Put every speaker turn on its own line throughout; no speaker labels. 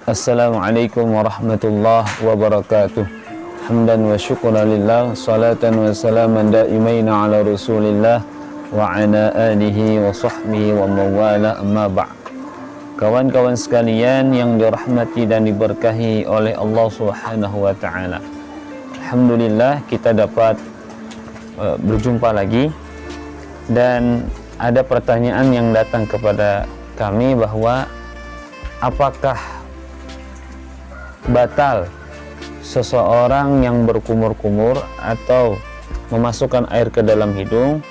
Assalamualaikum warahmatullahi wabarakatuh. Hamdan wa syukran lillah, salatan wa salaman daimaina ala rasulillah wa ala alihi wa sahbihi wa mawala, amma ba'd. Kawan-kawan sekalian yang dirahmati dan diberkahi oleh Allah Subhanahu wa taala. Alhamdulillah kita dapat berjumpa lagi, dan ada pertanyaan yang datang kepada kami bahwa apakah batal seseorang yang berkumur-kumur atau memasukkan air ke dalam hidung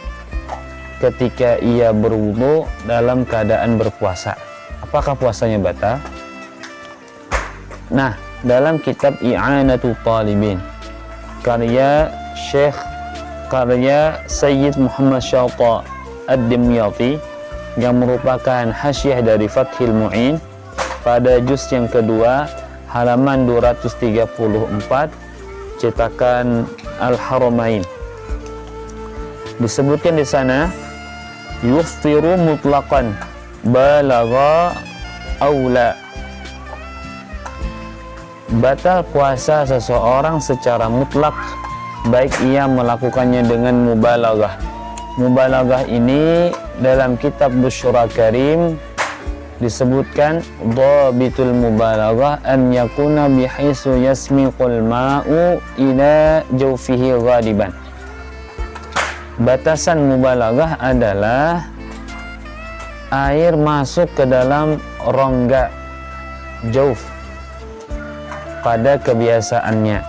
ketika ia berwudu dalam keadaan berpuasa? Apakah puasanya batal? Nah, dalam kitab I'anatul Talibin karya Sayyid Muhammad Syata Ad-Dimyati yang merupakan hasyiah dari Fathil Mu'in pada juz yang kedua halaman 234 cetakan Al-Haramain, disebutkan di sana yuftiru mutlaqan balagha aula, batal puasa seseorang secara mutlak baik ia melakukannya dengan mubalaghah. Mubalaghah ini dalam kitab Busyra Karim disebutkan dhabitul mubalaghah an yakuna bihaisu yasmiqul ma'u ila jawfihi ghaliban. Batasan mubalaghah adalah air masuk ke dalam rongga jauf pada kebiasaannya,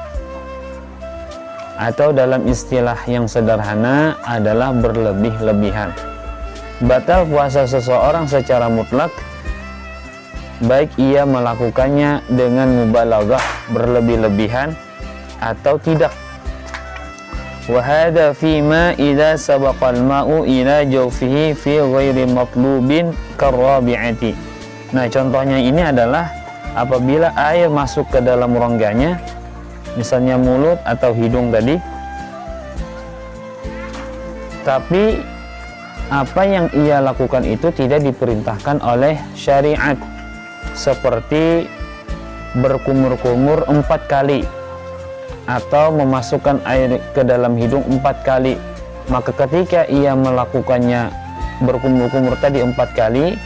atau dalam istilah yang sederhana adalah berlebih-lebihan. Batal puasa seseorang secara mutlak baik ia melakukannya dengan mubalaghah berlebih-lebihan atau tidak. Wa hadha fi ma idza sabaqa al-ma'u ila jawfihi fi ghairi matlubin karabi'ati. Nah, contohnya ini adalah apabila air masuk ke dalam rongganya, misalnya mulut atau hidung tadi, tapi apa yang ia lakukan itu tidak diperintahkan oleh syariat, seperti berkumur-kumur 4 kali atau memasukkan air ke dalam hidung 4 kali. Maka ketika ia melakukannya berkumur-kumur tadi 4 kali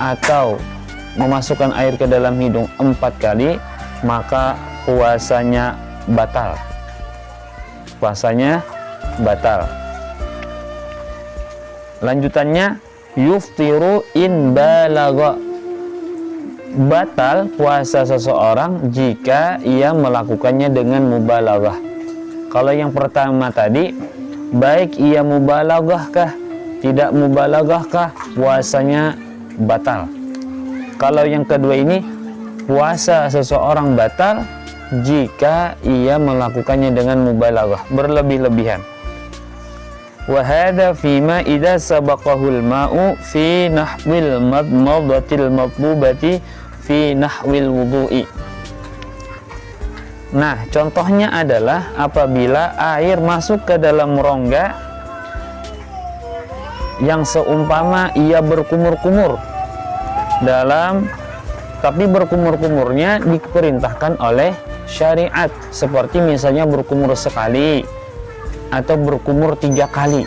atau memasukkan air ke dalam hidung 4 kali, maka puasanya batal. Puasanya batal. Lanjutannya yuftiru in balagha, batal puasa seseorang jika ia melakukannya dengan mubalaghah. Kalau yang pertama tadi, baik ia mubalaghah kah, tidak mubalaghah kah, puasanya batal. Kalau yang kedua ini, puasa seseorang batal jika ia melakukannya dengan mubalaghah, berlebih-lebihan. Wa hadha fima idza sabaqahul ma'u fi nahwil madmadatil matlubati fi nahwil wudu'i. Nah, contohnya adalah apabila air masuk ke dalam rongga yang seumpama ia berkumur-kumur tapi berkumur-kumurnya diperintahkan oleh syariat, seperti misalnya berkumur sekali atau berkumur 3 kali.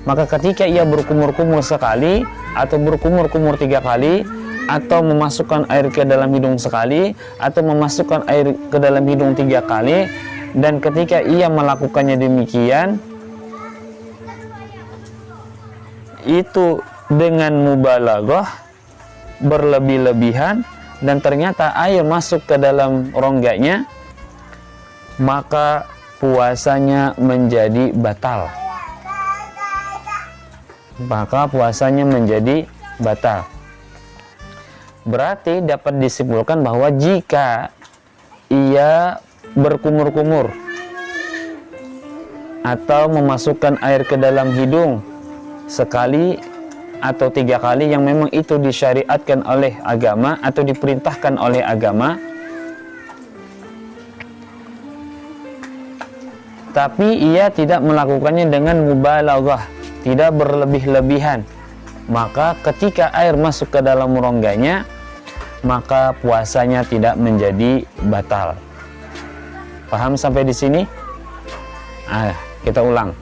Maka ketika ia berkumur-kumur sekali atau berkumur-kumur 3 kali, atau memasukkan air ke dalam hidung sekali atau memasukkan air ke dalam hidung 3 kali, dan ketika ia melakukannya demikian itu dengan mubalaghah berlebih-lebihan dan ternyata air masuk ke dalam rongganya, maka puasanya menjadi batal. Maka puasanya menjadi batal. Berarti dapat disimpulkan bahwa jika ia berkumur-kumur atau memasukkan air ke dalam hidung sekali atau 3 kali yang memang itu disyariatkan oleh agama atau diperintahkan oleh agama, tapi ia tidak melakukannya dengan mubalaghah, tidak berlebih-lebihan, maka ketika air masuk ke dalam rongganya, maka puasanya tidak menjadi batal. Paham sampai di sini? Kita ulang.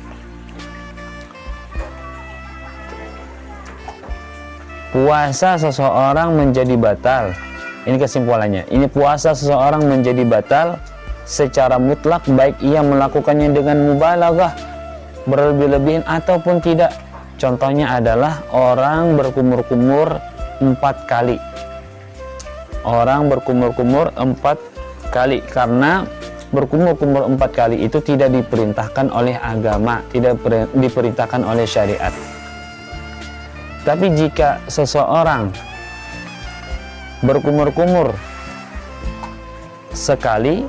Puasa seseorang menjadi batal. Ini kesimpulannya. Ini puasa seseorang menjadi batal secara mutlak, baik ia melakukannya dengan mubalaghah, berlebih-lebihan ataupun tidak. Contohnya adalah orang berkumur-kumur 4 kali. Orang berkumur-kumur 4 kali, karena berkumur-kumur 4 kali itu tidak diperintahkan oleh agama, tidak diperintahkan oleh syariat. Tapi jika seseorang berkumur-kumur sekali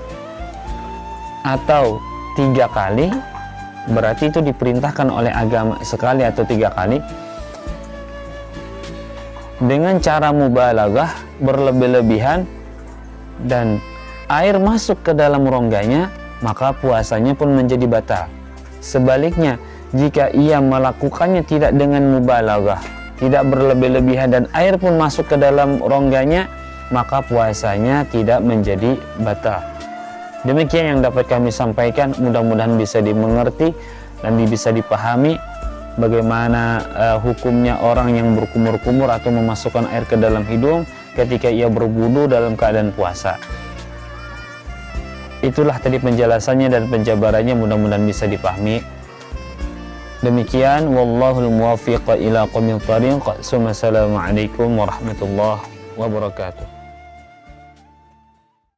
atau 3 kali, berarti itu diperintahkan oleh agama sekali atau 3 kali dengan cara mubalaghah, berlebih-lebihan, dan air masuk ke dalam rongganya, maka puasanya pun menjadi batal. Sebaliknya, jika ia melakukannya tidak dengan mubalaghah, tidak berlebih-lebihan, dan air pun masuk ke dalam rongganya, maka puasanya tidak menjadi batal. Demikian yang dapat kami sampaikan, mudah-mudahan bisa dimengerti dan bisa dipahami bagaimana hukumnya orang yang berkumur-kumur atau memasukkan air ke dalam hidung ketika ia berwudu dalam keadaan puasa. Itulah tadi penjelasannya dan penjabarannya, mudah-mudahan bisa dipahami. Demikian, wallahul muwaffiq ila aqwamit thariq. Assalamualaikum warahmatullahi wabarakatuh.